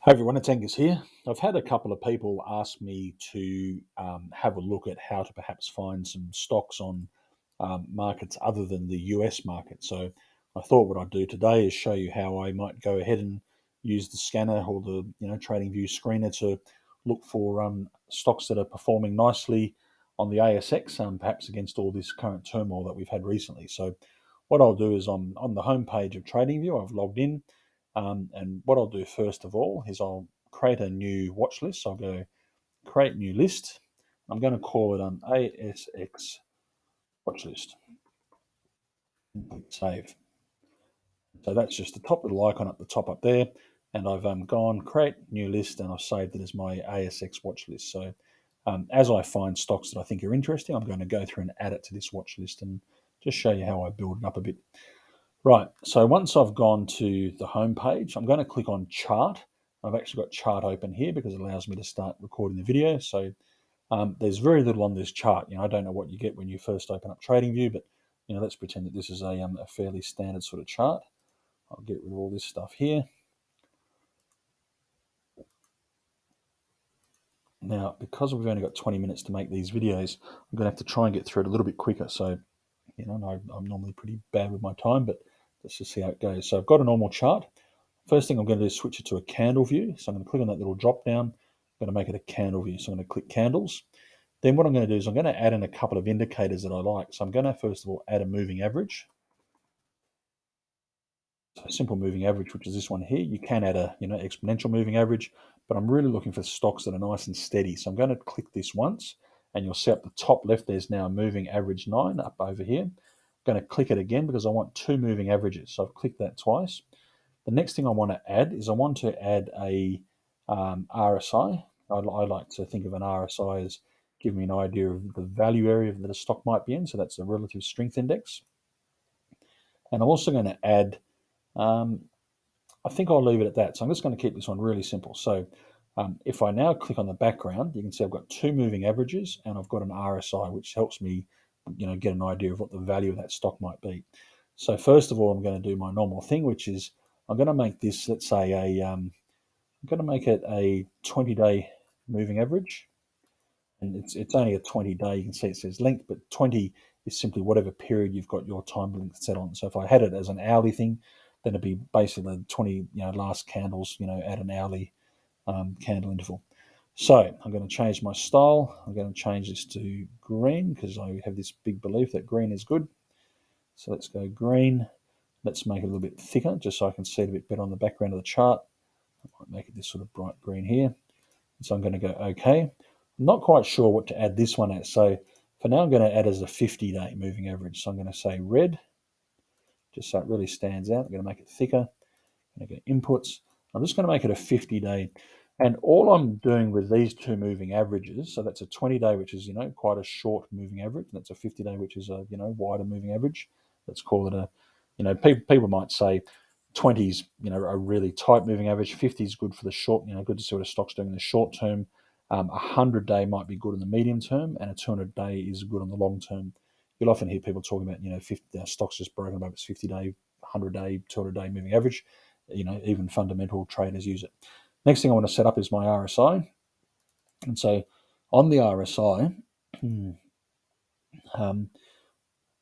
Hi everyone, it's Angus here. I've had a couple of people ask me to have a look at how to perhaps find some stocks on markets other than the US market. So I thought what I'd do today is show you how I might go ahead and use the scanner or the TradingView screener to look for stocks that are performing nicely on the ASX, perhaps against all this current turmoil that we've had recently. So what I'll do is on the homepage of TradingView, I've logged in. And what I'll do first of all is I'll create a new watch list. So I'll go create new list. I'm going to call it an ASX watch list. Save. So that's just the top little icon at the top up there. And I've gone create new list and I've saved it as my ASX watch list. So as I find stocks that I think are interesting, I'm going to go through and add it to this watch list and just show you how I build it up a bit. Right, so once I've gone to the home page, I'm going to click on chart. I've actually got chart open here because it allows me to start recording the video. So there's very little on this chart. I don't know what you get when you first open up TradingView, but let's pretend that this is a fairly standard sort of chart. I'll get rid of all this stuff here. Now, because we've only got 20 minutes to make these videos, I'm going to have to try and get through it a little bit quicker. So, I'm normally pretty bad with my time, but let's just see how it goes. So I've got a normal chart. First thing I'm going to do is switch it to a candle view. So I'm going to click on that little drop down. I'm going to make it a candle view. So I'm going to click candles. Then what I'm going to do is I'm going to add in a couple of indicators that I like. So I'm going to first of all add a moving average. So a simple moving average, which is this one here. You can add a exponential moving average, but I'm really looking for stocks that are nice and steady. So I'm going to click this once, and you'll see up the top left there's now a moving average 9 up over here. I'm going to click it again because I want two moving averages. So I've clicked that twice. The next thing I want to add is I want to add a RSI. I like to think of an RSI as giving me an idea of the value area that a stock might be in. So that's a relative strength index. And I'm also going to add, I think I'll leave it at that. So I'm just going to keep this one really simple. So if I now click on the background, you can see I've got two moving averages and I've got an RSI, which helps me get an idea of what the value of that stock might be. So first of all, I'm going to do my normal thing, which is I'm going to make this, let's say, I'm going to make it a 20-day moving average. And it's only a 20-day. You can see it says length, but 20 is simply whatever period you've got your time length set on. So if I had it as an hourly thing, then it'd be basically the 20 last candles at an hourly candle interval. So I'm going to change my style. I'm going to change this to green because I have this big belief that green is good. So let's go green. Let's make it a little bit thicker just so I can see it a bit better on the background of the chart. I might make it this sort of bright green here. So I'm going to go OK. I'm not quite sure what to add this one at. So for now, I'm going to add as a 50-day moving average. So I'm going to say red, just so it really stands out. I'm going to make it thicker. I'm going to go inputs. I'm just going to make it a 50-day. And all I'm doing with these two moving averages, so that's a 20-day, which is, quite a short moving average. And that's a 50-day, which is a, wider moving average. Let's call it a, people might say 20s, a really tight moving average. 50 is good for the short, good to see what a stock's doing in the short term. 100-day might be good in the medium term, and a 200-day is good on the long term. You'll often hear people talking about, 50 stocks just broken above its 50-day, 100-day, 200-day moving average. Even fundamental traders use it. Next thing I want to set up is my RSI. And so on the RSI,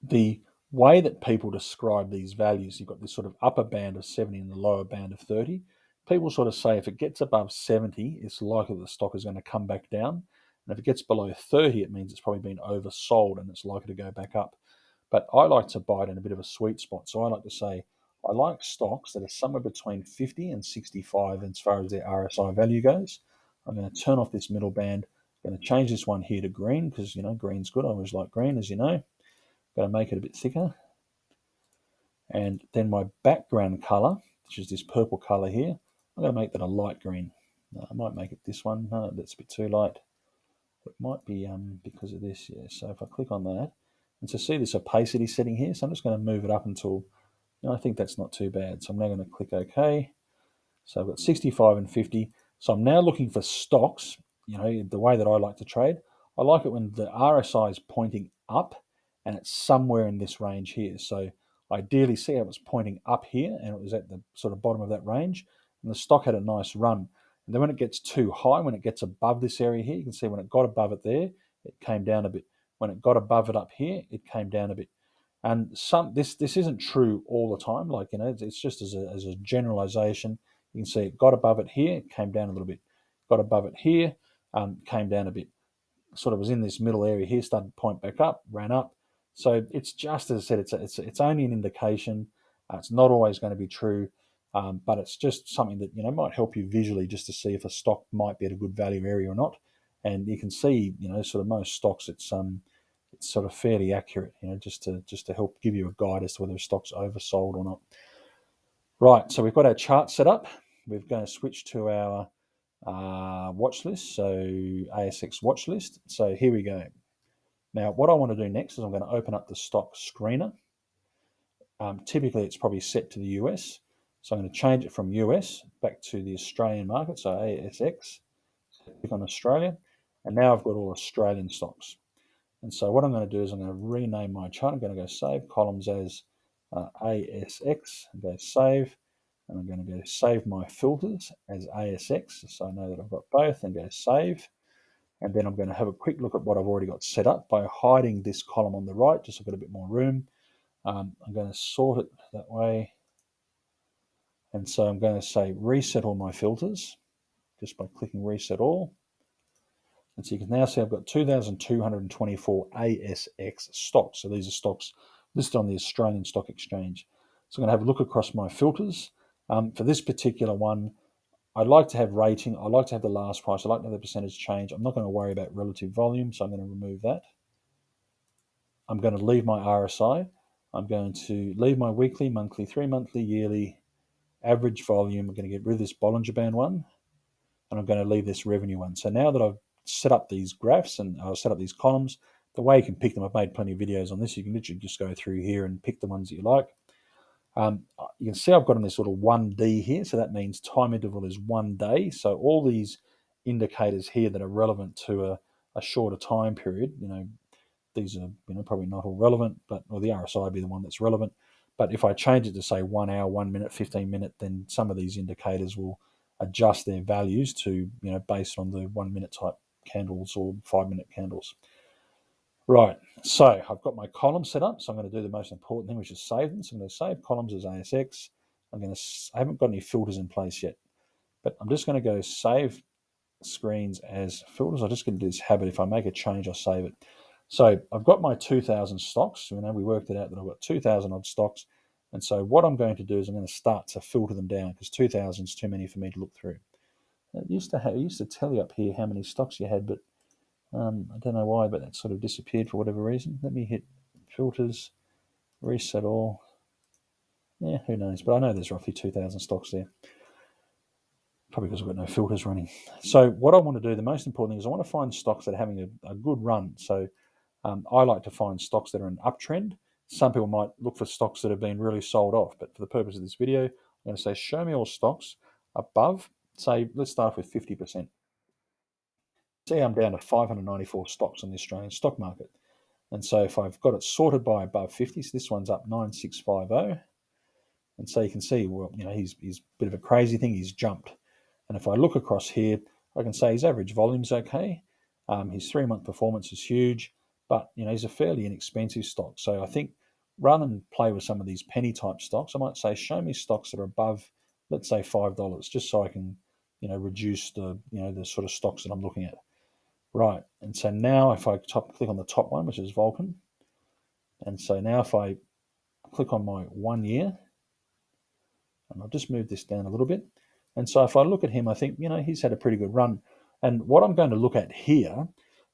the way that people describe these values, you've got this sort of upper band of 70 and the lower band of 30. People sort of say if it gets above 70, it's likely the stock is going to come back down. And if it gets below 30, it means it's probably been oversold and it's likely to go back up. But I like to buy it in a bit of a sweet spot. So I like to say I like stocks that are somewhere between 50 and 65 as far as their RSI value goes. I'm going to turn off this middle band. I'm going to change this one here to green because, green's good. I always like green, as you know. Going to make it a bit thicker. And then my background color, which is this purple color here, I'm going to make that a light green. I might make it this one. No, that's a bit too light. It might be because of this, yeah. So if I click on that, and to see this opacity setting here, so I'm just going to move it up until, I think that's not too bad. So I'm now going to click OK. So I've got 65 and 50. So I'm now looking for stocks, the way that I like to trade. I like it when the RSI is pointing up and it's somewhere in this range here. So ideally, see how it was pointing up here and it was at the sort of bottom of that range. And the stock had a nice run. And then when it gets too high, when it gets above this area here, you can see when it got above it there, it came down a bit. When it got above it up here, it came down a bit. And this isn't true all the time. Like, it's just as a generalization. You can see it got above it here, it came down a little bit. Got above it here, came down a bit. Sort of was in this middle area here, started to point back up, ran up. So it's just, as I said, it's only an indication. It's not always going to be true, but it's just something that might help you visually just to see if a stock might be at a good value area or not. And you can see, sort of most stocks, it's sort of fairly accurate, just to help give you a guide as to whether a stock's oversold or not. Right, so we've got our chart set up. We're going to switch to our watch list, so ASX watch list. So here we go. Now, what I want to do next is I'm going to open up the stock screener. Typically, it's probably set to the US. So I'm going to change it from US back to the Australian market, so ASX. Click on Australia. And now I've got all Australian stocks. And so what I'm going to do is I'm going to rename my chart. I'm going to go save columns as ASX and go save. And I'm going to go save my filters as ASX. So I know that I've got both, and go save. And then I'm going to have a quick look at what I've already got set up by hiding this column on the right, just so I've got a bit more room. I'm going to sort it that way. And so I'm going to say reset all my filters just by clicking reset all. And so you can now see I've got 2,224 ASX stocks. So these are stocks listed on the Australian Stock Exchange. So I'm going to have a look across my filters. For this particular one, I'd like to have rating. I like to have the last price. I like to have the percentage change. I'm not going to worry about relative volume, so I'm going to remove that. I'm going to leave my RSI. I'm going to leave my weekly, monthly, 3-monthly, yearly, average volume. I'm going to get rid of this Bollinger Band one, and I'm going to leave this revenue one. So now that I've set up these graphs and I've set up these columns, the way you can pick them, I've made plenty of videos on this. You can literally just go through here and pick the ones that you like. You can see I've got on this little 1D here, so that means time interval is 1 day. So all these indicators here that are relevant to a shorter time period, these are probably not all relevant, or the RSI would be the one that's relevant. But if I change it to say 1 hour, 1 minute, 15 minute, then some of these indicators will adjust their values to based on the 1 minute type candles or 5-minute candles. Right, so I've got my column set up, so I'm going to do the most important thing, which is save them. So I'm going to save columns as ASX. I haven't got any filters in place yet, but I'm just going to go save screens as filters. I'm just going to do this habit. If I make a change, I'll save it. So I've got my 2,000 stocks. We worked it out that I've got 2,000 odd stocks. And so what I'm going to do is I'm going to start to filter them down, because 2,000 is too many for me to look through. It used to tell you up here how many stocks you had, but I don't know why, but that sort of disappeared for whatever reason. Let me hit filters, reset all. Yeah, who knows? But I know there's roughly 2,000 stocks there. Probably because I've got no filters running. So what I want to do, the most important thing is I want to find stocks that are having a good run. So I like to find stocks that are in uptrend. Some people might look for stocks that have been really sold off, but for the purpose of this video, I'm going to say show me all stocks above, say, let's start with 50%. See, I'm down to 594 stocks on the Australian stock market. And so if I've got it sorted by above 50, so this one's up 9650. And so you can see, well, he's a bit of a crazy thing. He's jumped. And if I look across here, I can say his average volume's okay. His 3-month performance is huge, but he's a fairly inexpensive stock. So I think rather than play with some of these penny type stocks, I might say show me stocks that are above, let's say $5, just so I can reduce the the sort of stocks that I'm looking at. Right, and so now if I click on the top one, which is Vulcan, and so now if I click on my 1 year, and I'll just move this down a little bit, and so if I look at him, I think he's had a pretty good run. And what I'm going to look at here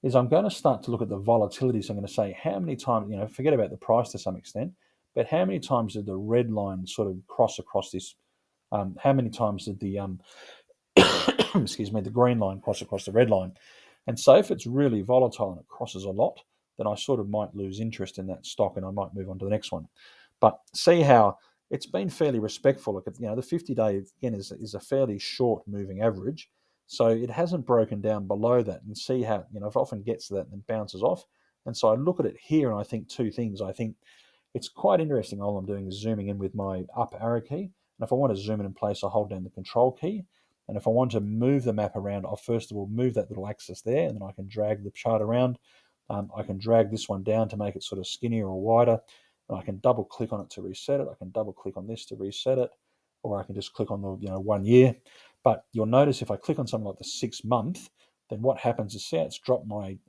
is I'm going to start to look at the volatility. So I'm going to say how many times, forget about the price to some extent, but how many times did the red line sort of cross across this? How many times did the excuse me, the green line cross across the red line? And so if it's really volatile and it crosses a lot, then I sort of might lose interest in that stock and I might move on to the next one. But see how it's been fairly respectful. Look at, the 50-day, again, is a fairly short moving average. So it hasn't broken down below that, and see how, it often gets to that and then bounces off. And so I look at it here and I think two things. I think it's quite interesting. All I'm doing is zooming in with my up arrow key. And if I want to zoom in place, I hold down the control key. And if I want to move the map around, I'll first of all move that little axis there, and then I can drag the chart around. I can drag this one down to make it sort of skinnier or wider. And I can double click on it to reset it. I can double click on this to reset it, or I can just click on the 1 year. But you'll notice if I click on something like the 6 month, then what happens is, see, it's dropped my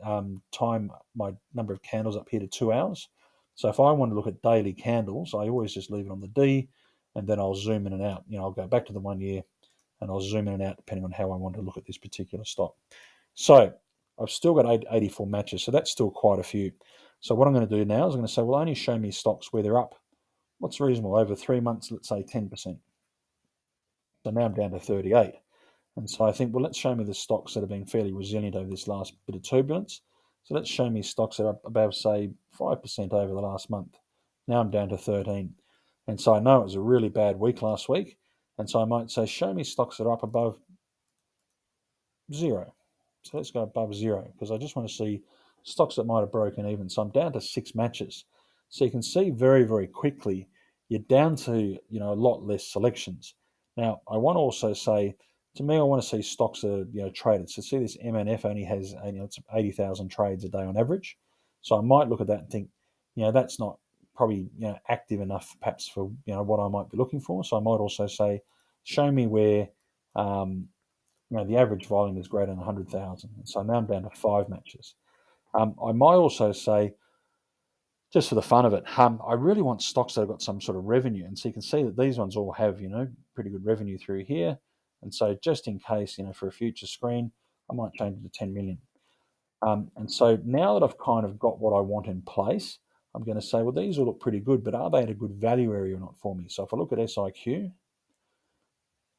time, my number of candles up here to 2 hours. So if I want to look at daily candles, I always just leave it on the D, and then I'll zoom in and out. I'll go back to the 1 year, and I'll zoom in and out depending on how I want to look at this particular stock. So I've still got 84 matches, so that's still quite a few. So what I'm going to do now is I'm going to say, well, only show me stocks where they're up. What's reasonable? Over 3 months, let's say 10%. So now I'm down to 38. And so I think, well, let's show me the stocks that have been fairly resilient over this last bit of turbulence. So let's show me stocks that are up above, say, 5% over the last month. Now I'm down to 13. And so I know it was a really bad week last week. And so I might say, show me stocks that are up above 0. So let's go above 0, because I just want to see stocks that might have broken even. So I'm down to 6 matches. So you can see very, very quickly you're down to a lot less selections. Now I want to also say, to me, I want to see stocks that are traded. So see, this MNF only has it's 80,000 trades a day on average. So I might look at that and think, that's not probably active enough perhaps for what I might be looking for. So I might also say, show me where the average volume is greater than 100,000. So now I'm down to 5 matches. I might also say, just for the fun of it, I really want stocks that have got some sort of revenue. And so you can see that these ones all have, pretty good revenue through here. And so just in case, for a future screen, I might change it to 10 million. And so now that I've kind of got what I want in place, I'm going to say, well, these all look pretty good, but are they at a good value area or not for me? So if I look at SIQ,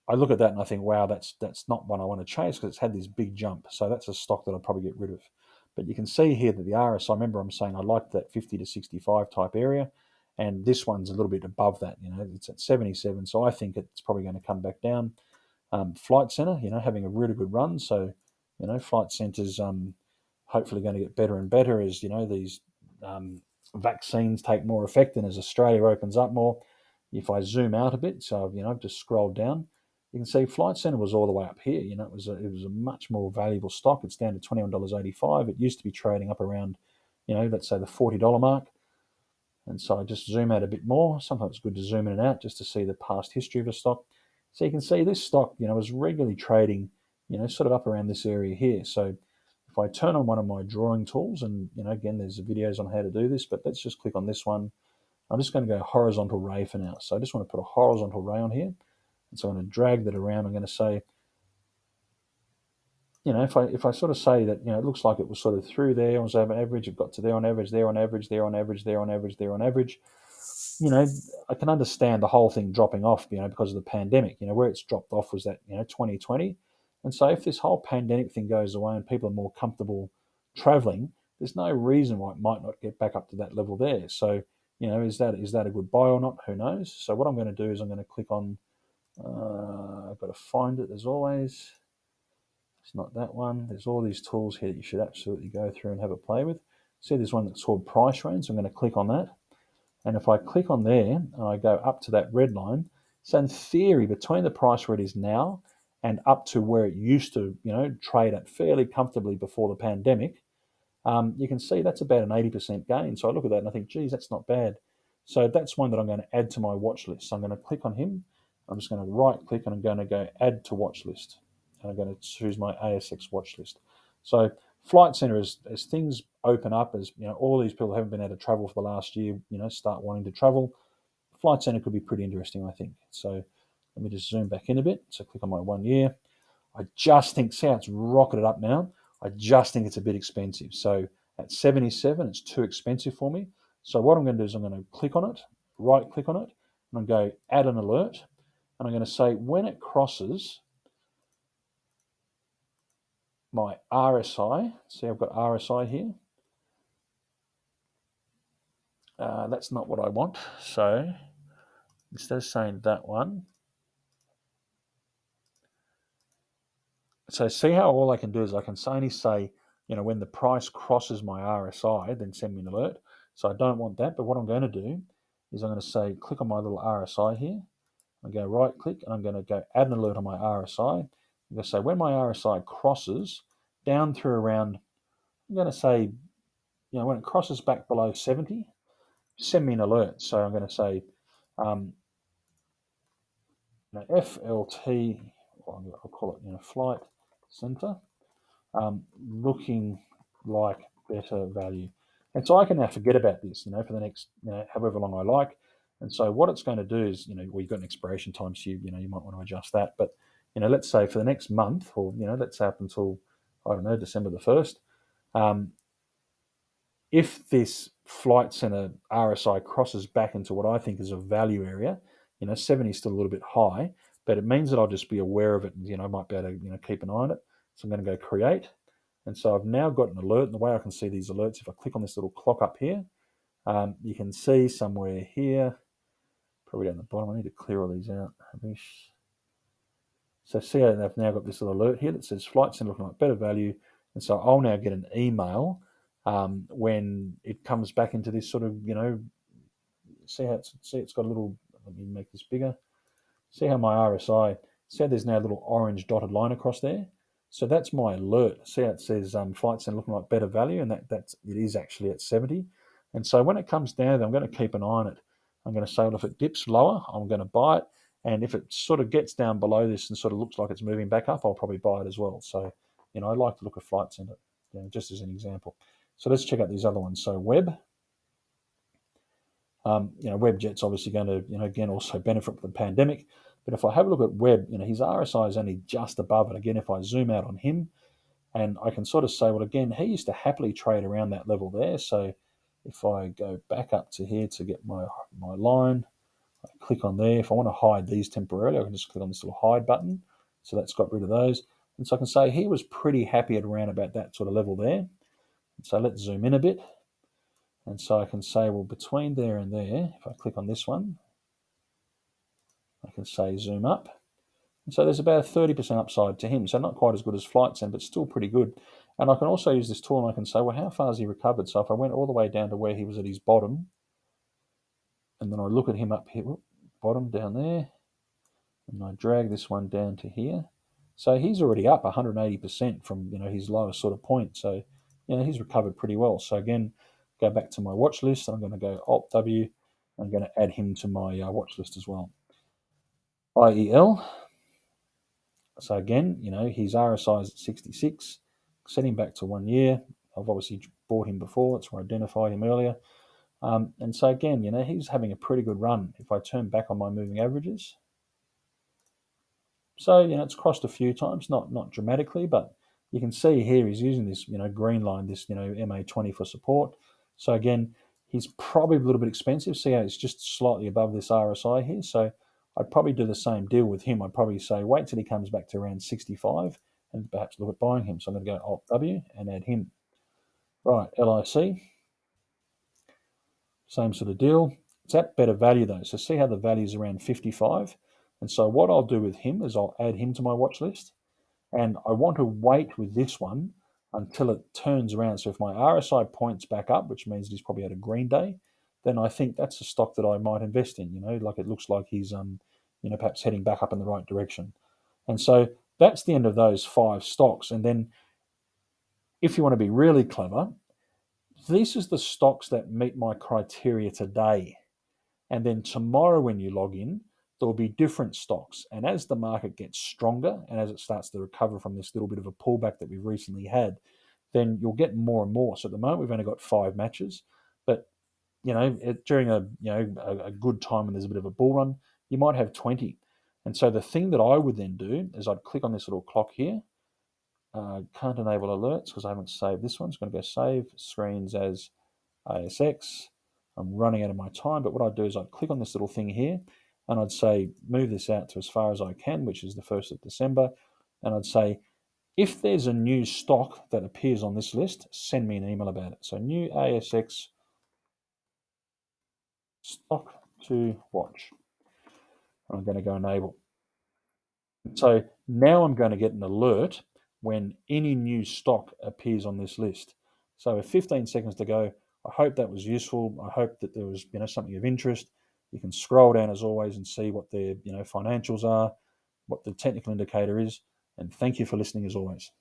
I look at that and I think, wow, that's not one I want to chase because it's had this big jump. So that's a stock that I'll probably get rid of. But you can see here that the RSI, remember I'm saying I like that 50 to 65 type area, and this one's a little bit above that. It's at 77, so I think it's probably going to come back down. Flight Centre, having a really good run. So, Flight Centre's hopefully going to get better and better as these vaccines take more effect and as Australia opens up more. If I zoom out a bit, so I've just scrolled down, you can see Flight Centre was all the way up here. It was a much more valuable stock. It's down to $21.85. It used to be trading up around, let's say the $40 mark. And so I just zoom out a bit more. Sometimes it's good to zoom in and out just to see the past history of a stock. So you can see this stock, was regularly trading, sort of up around this area here. So if I turn on one of my drawing tools, and again, there's videos on how to do this, but let's just click on this one. I'm just going to go horizontal ray for now. So I just want to put a horizontal ray on here. And so I'm going to drag that around. I'm going to say, if I sort of say that, it looks like it was sort of through there, was over average, it got to there on average, there on average, there on average, there on average, there on average. I can understand the whole thing dropping off, because of the pandemic. Where it's dropped off was that, 2020. And so if this whole pandemic thing goes away and people are more comfortable traveling, there's no reason why it might not get back up to that level there. So, is that a good buy or not? Who knows? So what I'm going to do is I'm going to click on, I've got to find it as always. It's not that one. There's all these tools here that you should absolutely go through and have a play with. See, there's one that's called price range. So I'm going to click on that. And if I click on there and I go up to that red line, so in theory, between the price where it is now and up to where it used to, trade at fairly comfortably before the pandemic, you can see that's about an 80% gain. So I look at that and I think, geez, that's not bad. So that's one that I'm going to add to my watch list. So I'm going to click on him. I'm just going to right click and I'm going to go add to watch list. And I'm going to choose my ASX watch list. So Flight Centre, as things open up, as all these people haven't been able to travel for the last year, start wanting to travel, Flight Centre could be pretty interesting, I think. So let me just zoom back in a bit. So click on my 1 year. I just think, see how it's rocketed up now? I just think it's a bit expensive. So at 77, it's too expensive for me. So what I'm going to do is I'm going to click on it, right click on it, and I'm going to go add an alert. And I'm going to say when it crosses my RSI, see I've got RSI here. That's not what I want. So instead of saying that one, so see how all I can do is I can only say, when the price crosses my RSI, then send me an alert. So I don't want that. But what I'm going to do is I'm going to say, click on my little RSI here. I go right click and I'm going to go add an alert on my RSI. I'm going to say when my RSI crosses down through around, I'm going to say, when it crosses back below 70, send me an alert. So I'm going to say FLT, I'll call it flight center, looking like better value. And so I can now forget about this, for the next, however long I like. And so what it's going to do is, well, you've got an expiration time, so you might want to adjust that. But, let's say for the next month, or, let's say up until, I don't know, December the 1st, if this flight center RSI crosses back into what I think is a value area, 70 is still a little bit high, but it means that I'll just be aware of it and, I might be able to, keep an eye on it. So I'm going to go create. And so I've now got an alert. And the way I can see these alerts, if I click on this little clock up here, you can see somewhere here, probably down the bottom. I need to clear all these out. So see how they've now got this little alert here that says flight center looking like better value. And so I'll now get an email when it comes back into this sort of, see it's got a little, let me make this bigger. See how my RSI, see how there's now a little orange dotted line across there? So that's my alert. See how it says flight center looking like better value, and it is actually at 70. And so when it comes down, I'm going to keep an eye on it. I'm going to say, well, if it dips lower, I'm going to buy it. And if it sort of gets down below this and sort of looks like it's moving back up, I'll probably buy it as well. So, I like to look at flight center, just as an example. So let's check out these other ones. So Web. Webjet's obviously going to, again, also benefit from the pandemic. But if I have a look at Web, his RSI is only just above it. Again, if I zoom out on him, and I can sort of say, well, again, he used to happily trade around that level there. So if I go back up to here to get my line, I click on there. If I want to hide these temporarily, I can just click on this little hide button. So that's got rid of those. And so I can say he was pretty happy at around about that sort of level there. And so let's zoom in a bit. And so I can say, well, between there and there, if I click on this one, I can say zoom up. And so there's about a 30% upside to him. So not quite as good as FlightSend, but still pretty good. And I can also use this tool and I can say, well, how far has he recovered? So if I went all the way down to where he was at his bottom, and then I look at him up here, bottom down there, and I drag this one down to here. So he's already up 180% from his lowest sort of point. So he's recovered pretty well. So again, go back to my watch list, and I'm going to go Alt W. I'm going to add him to my watch list as well. IEL. So again, his RSI is at 66. Set him back to 1 year. I've obviously bought him before. That's where I identified him earlier. And so again, he's having a pretty good run. If I turn back on my moving averages, so it's crossed a few times, not dramatically, but you can see here he's using this green line, this MA20 for support. So again, he's probably a little bit expensive. See how it's just slightly above this RSI here. So I'd probably do the same deal with him. I'd probably say wait till he comes back to around 65 and perhaps look at buying him. So I'm going to go Alt W and add him. Right, LIC. Same sort of deal. It's at better value though. So see how the value is around 55. And so what I'll do with him is I'll add him to my watch list. And I want to wait with this one until it turns around. So if my RSI points back up, which means he's probably had a green day, then I think that's a stock that I might invest in. Like it looks like he's perhaps heading back up in the right direction. And so that's the end of those 5 stocks. And then if you want to be really clever, this is the stocks that meet my criteria today. And then tomorrow when you log in, there'll be different stocks. And as the market gets stronger and as it starts to recover from this little bit of a pullback that we've recently had, then you'll get more and more. So at the moment, we've only got 5 matches. But, during a good time when there's a bit of a bull run, you might have 20. And so the thing that I would then do is I'd click on this little clock here. Can't enable alerts because I haven't saved this one. It's going to go save screens as ASX. I'm running out of my time, but what I'd do is I'd click on this little thing here and I'd say move this out to as far as I can, which is the 1st of December. And I'd say, if there's a new stock that appears on this list, send me an email about it. So new ASX stock to watch. I'm going to go enable. So now I'm going to get an alert when any new stock appears on this list. So with 15 seconds to go, I hope that was useful. I hope that there was something of interest. You can scroll down as always and see what their financials are, what the technical indicator is, And thank you for listening as always.